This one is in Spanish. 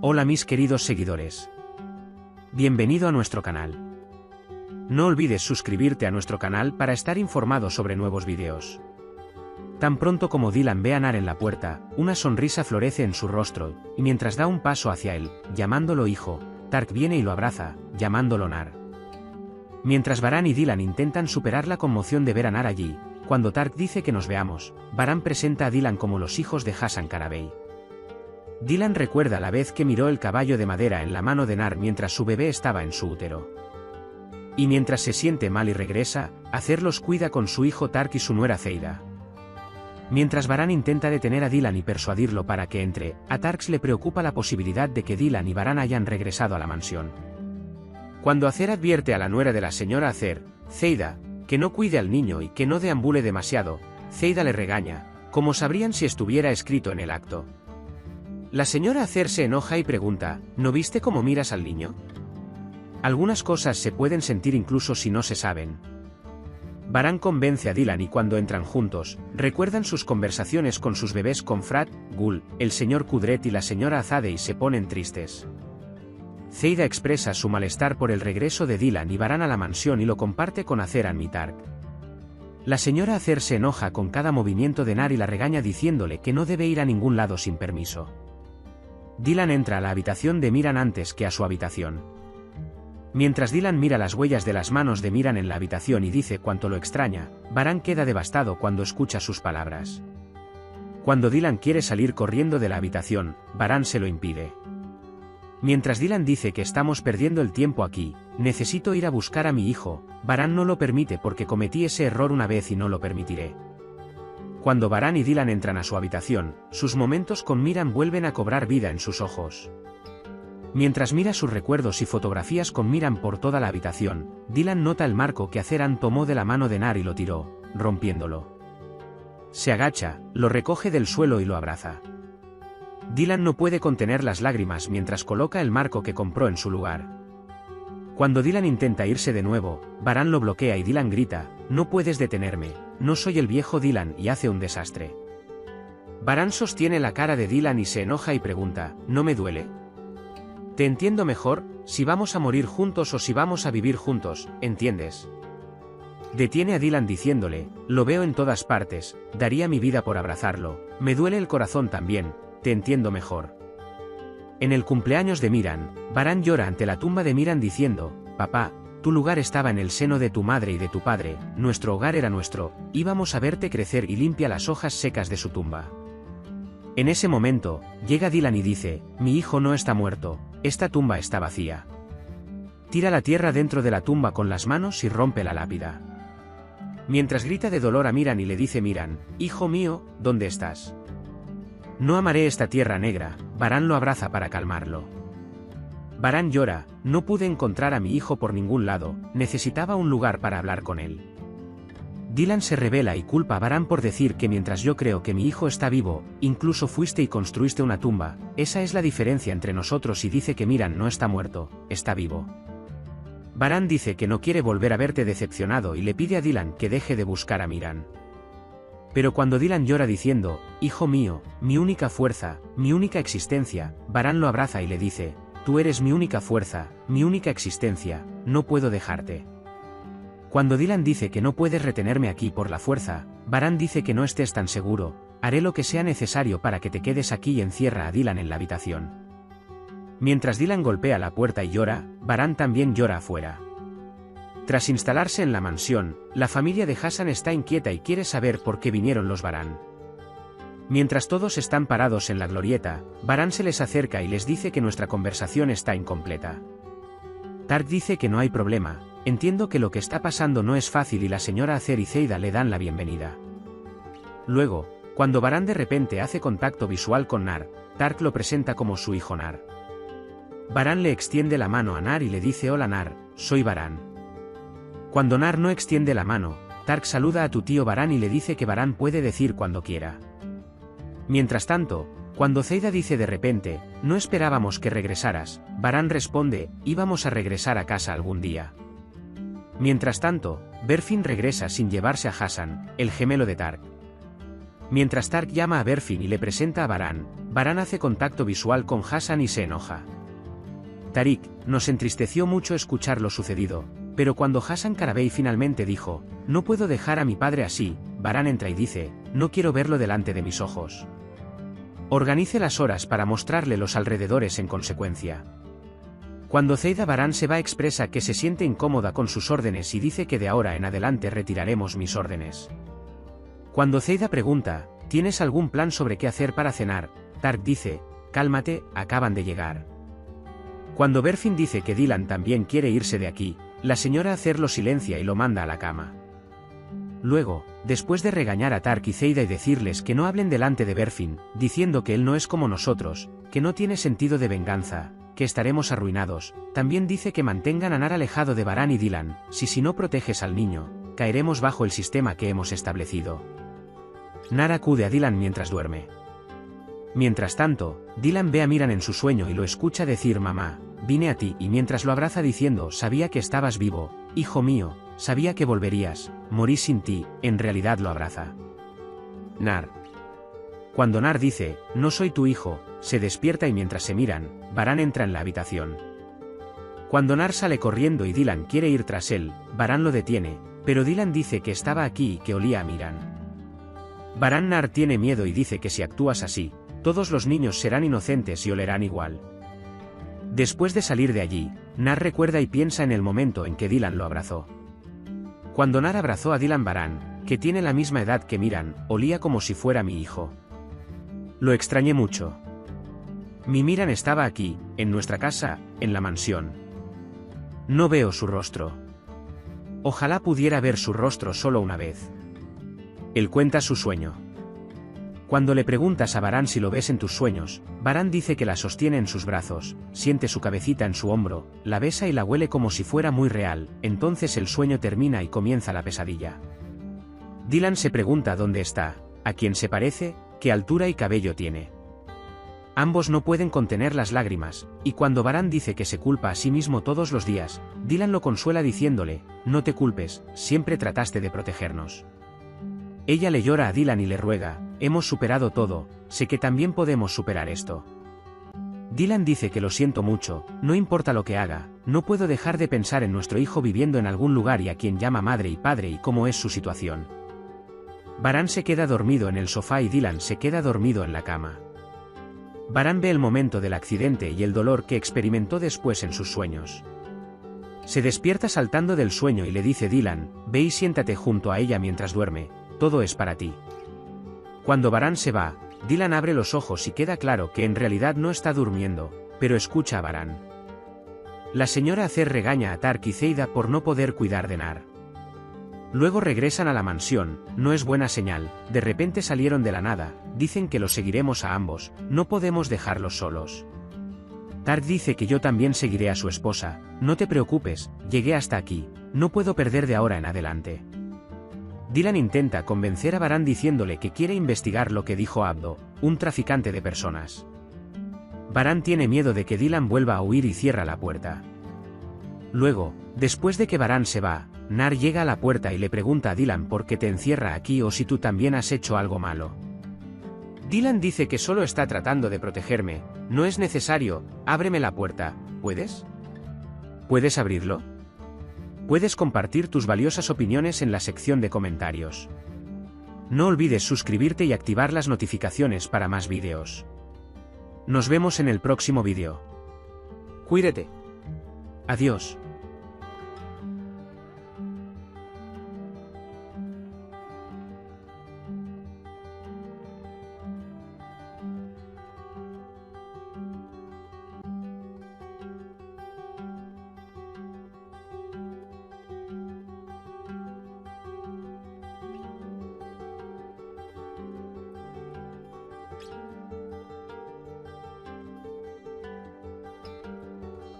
Hola mis queridos seguidores. Bienvenido a nuestro canal. No olvides suscribirte a nuestro canal para estar informado sobre nuevos videos. Tan pronto como Dylan ve a Nar en la puerta, una sonrisa florece en su rostro, y mientras da un paso hacia él, llamándolo hijo, Tark viene y lo abraza, llamándolo Nar. Mientras Baran y Dylan intentan superar la conmoción de ver a Nar allí, cuando Tark dice que nos veamos, Baran presenta a Dylan como los hijos de Hassan Karabey. Dylan recuerda la vez que miró el caballo de madera en la mano de Nar mientras su bebé estaba en su útero. Y mientras se siente mal y regresa, Acer los cuida con su hijo Tark y su nuera Zeida. Mientras Baran intenta detener a Dylan y persuadirlo para que entre, a Tark le preocupa la posibilidad de que Dylan y Baran hayan regresado a la mansión. Cuando Acer advierte a la nuera de la señora Acer, Zeida, que no cuide al niño y que no deambule demasiado, Zeida le regaña, como sabrían si estuviera escrito en el acto. La señora Acer se enoja y pregunta, ¿no viste cómo miras al niño? Algunas cosas se pueden sentir incluso si no se saben. Baran convence a Dylan y cuando entran juntos, recuerdan sus conversaciones con sus bebés con Frat, Gul, el señor Kudret y la señora Azade y se ponen tristes. Zeida expresa su malestar por el regreso de Dylan y Baran a la mansión y lo comparte con Acer y Tark. La señora Acer se enoja con cada movimiento de Nar y la regaña diciéndole que no debe ir a ningún lado sin permiso. Dylan entra a la habitación de Miran antes que a su habitación. Mientras Dylan mira las huellas de las manos de Miran en la habitación y dice cuánto lo extraña, Baran queda devastado cuando escucha sus palabras. Cuando Dylan quiere salir corriendo de la habitación, Baran se lo impide. Mientras Dylan dice que estamos perdiendo el tiempo aquí, necesito ir a buscar a mi hijo, Baran no lo permite porque cometí ese error una vez y no lo permitiré. Cuando Baran y Dylan entran a su habitación, sus momentos con Miran vuelven a cobrar vida en sus ojos. Mientras mira sus recuerdos y fotografías con Miran por toda la habitación, Dylan nota el marco que Aceran tomó de la mano de Nar y lo tiró, rompiéndolo. Se agacha, lo recoge del suelo y lo abraza. Dylan no puede contener las lágrimas mientras coloca el marco que compró en su lugar. Cuando Dylan intenta irse de nuevo, Baran lo bloquea y Dylan grita, «No puedes detenerme, no soy el viejo Dylan» y hace un desastre. Baran sostiene la cara de Dylan y se enoja y pregunta, «¿No me duele? Te entiendo mejor, si vamos a morir juntos o si vamos a vivir juntos, ¿entiendes?» Detiene a Dylan diciéndole, «Lo veo en todas partes, daría mi vida por abrazarlo, me duele el corazón también, te entiendo mejor». En el cumpleaños de Miran, Baran llora ante la tumba de Miran diciendo, «Papá, tu lugar estaba en el seno de tu madre y de tu padre, nuestro hogar era nuestro, íbamos a verte crecer» y limpia las hojas secas de su tumba. En ese momento, llega Dylan y dice, «Mi hijo no está muerto, esta tumba está vacía». Tira la tierra dentro de la tumba con las manos y rompe la lápida. Mientras grita de dolor a Miran y le dice Miran, «Hijo mío, ¿dónde estás? No amaré esta tierra negra», Baran lo abraza para calmarlo. Baran llora, «No pude encontrar a mi hijo por ningún lado, necesitaba un lugar para hablar con él». Dylan se revela y culpa a Baran por decir que mientras yo creo que mi hijo está vivo, incluso fuiste y construiste una tumba, esa es la diferencia entre nosotros y dice que Miran no está muerto, está vivo. Baran dice que no quiere volver a verte decepcionado y le pide a Dylan que deje de buscar a Miran. Pero cuando Dylan llora diciendo, «Hijo mío, mi única fuerza, mi única existencia», Baran lo abraza y le dice, «Tú eres mi única fuerza, mi única existencia, no puedo dejarte». Cuando Dylan dice que no puedes retenerme aquí por la fuerza, Baran dice que no estés tan seguro, «Haré lo que sea necesario para que te quedes aquí» y encierra a Dylan en la habitación. Mientras Dylan golpea la puerta y llora, Baran también llora afuera. Tras instalarse en la mansión, la familia de Hassan está inquieta y quiere saber por qué vinieron los Baran. Mientras todos están parados en la glorieta, Baran se les acerca y les dice que nuestra conversación está incompleta. Tark dice que no hay problema, entiendo que lo que está pasando no es fácil y la señora Acer y Zeida le dan la bienvenida. Luego, cuando Baran de repente hace contacto visual con Nar, Tark lo presenta como su hijo Nar. Baran le extiende la mano a Nar y le dice, «Hola Nar, soy Baran». Cuando Nar no extiende la mano, Tark saluda a tu tío Baran y le dice que Baran puede decir cuando quiera. Mientras tanto, cuando Zeida dice de repente, «No esperábamos que regresaras», Baran responde, «Íbamos a regresar a casa algún día». Mientras tanto, Berfin regresa sin llevarse a Hassan, el gemelo de Tark. Mientras Tark llama a Berfin y le presenta a Baran, Baran hace contacto visual con Hassan y se enoja. Tariq, nos entristeció mucho escuchar lo sucedido, pero cuando Hassan Karabey finalmente dijo, no puedo dejar a mi padre así, Baran entra y dice, no quiero verlo delante de mis ojos. Organice las horas para mostrarle los alrededores en consecuencia. Cuando Zeida Baran se va expresa que se siente incómoda con sus órdenes y dice que de ahora en adelante retiraremos mis órdenes. Cuando Zeida pregunta, ¿tienes algún plan sobre qué hacer para cenar? Tark dice, cálmate, acaban de llegar. Cuando Berfin dice que Dylan también quiere irse de aquí, la señora Acer lo silencia y lo manda a la cama. Luego, después de regañar a Tark y Zeida y decirles que no hablen delante de Berfin, diciendo que él no es como nosotros, que no tiene sentido de venganza, que estaremos arruinados, también dice que mantengan a Nar alejado de Baran y Dylan, si no proteges al niño, caeremos bajo el sistema que hemos establecido. Nar acude a Dylan mientras duerme. Mientras tanto, Dylan ve a Miran en su sueño y lo escucha decir mamá, vine a ti, y mientras lo abraza diciendo sabía que estabas vivo, hijo mío, sabía que volverías, morí sin ti, en realidad lo abraza. Nar. Cuando Nar dice, no soy tu hijo, se despierta y mientras se miran, Baran entra en la habitación. Cuando Nar sale corriendo y Dylan quiere ir tras él, Baran lo detiene, pero Dylan dice que estaba aquí y que olía a Miran. Baran Nar tiene miedo y dice que si actúas así, todos los niños serán inocentes y olerán igual. Después de salir de allí, Nar recuerda y piensa en el momento en que Dylan lo abrazó. Cuando Nar abrazó a Dylan, Baran, que tiene la misma edad que Miran, olía como si fuera mi hijo. Lo extrañé mucho. Mi Miran estaba aquí, en nuestra casa, en la mansión. No veo su rostro. Ojalá pudiera ver su rostro solo una vez. Él cuenta su sueño. Cuando le preguntas a Baran si lo ves en tus sueños, Baran dice que la sostiene en sus brazos, siente su cabecita en su hombro, la besa y la huele como si fuera muy real, entonces el sueño termina y comienza la pesadilla. Dylan se pregunta dónde está, a quién se parece, qué altura y cabello tiene. Ambos no pueden contener las lágrimas, y cuando Baran dice que se culpa a sí mismo todos los días, Dylan lo consuela diciéndole, no te culpes, siempre trataste de protegernos. Ella le llora a Dylan y le ruega, hemos superado todo, sé que también podemos superar esto. Dylan dice que lo siento mucho, no importa lo que haga, no puedo dejar de pensar en nuestro hijo viviendo en algún lugar y a quien llama madre y padre y cómo es su situación. Baran se queda dormido en el sofá y Dylan se queda dormido en la cama. Baran ve el momento del accidente y el dolor que experimentó después en sus sueños. Se despierta saltando del sueño y le dice Dylan, ve y siéntate junto a ella mientras duerme, todo es para ti. Cuando Baran se va, Dylan abre los ojos y queda claro que en realidad no está durmiendo, pero escucha a Baran. La señora Acer regaña a Tark y Zeida por no poder cuidar de Nar. Luego regresan a la mansión, no es buena señal, de repente salieron de la nada, dicen que los seguiremos a ambos, no podemos dejarlos solos. Tark dice que yo también seguiré a su esposa, no te preocupes, llegué hasta aquí, no puedo perder de ahora en adelante. Dylan intenta convencer a Baran diciéndole que quiere investigar lo que dijo Abdo, un traficante de personas. Baran tiene miedo de que Dylan vuelva a huir y cierra la puerta. Luego, después de que Baran se va, Nar llega a la puerta y le pregunta a Dylan por qué te encierra aquí o si tú también has hecho algo malo. Dylan dice que solo está tratando de protegerme, no es necesario, ábreme la puerta, ¿puedes? ¿Puedes abrirlo? Puedes compartir tus valiosas opiniones en la sección de comentarios. No olvides suscribirte y activar las notificaciones para más vídeos. Nos vemos en el próximo vídeo. Cuídate. Adiós.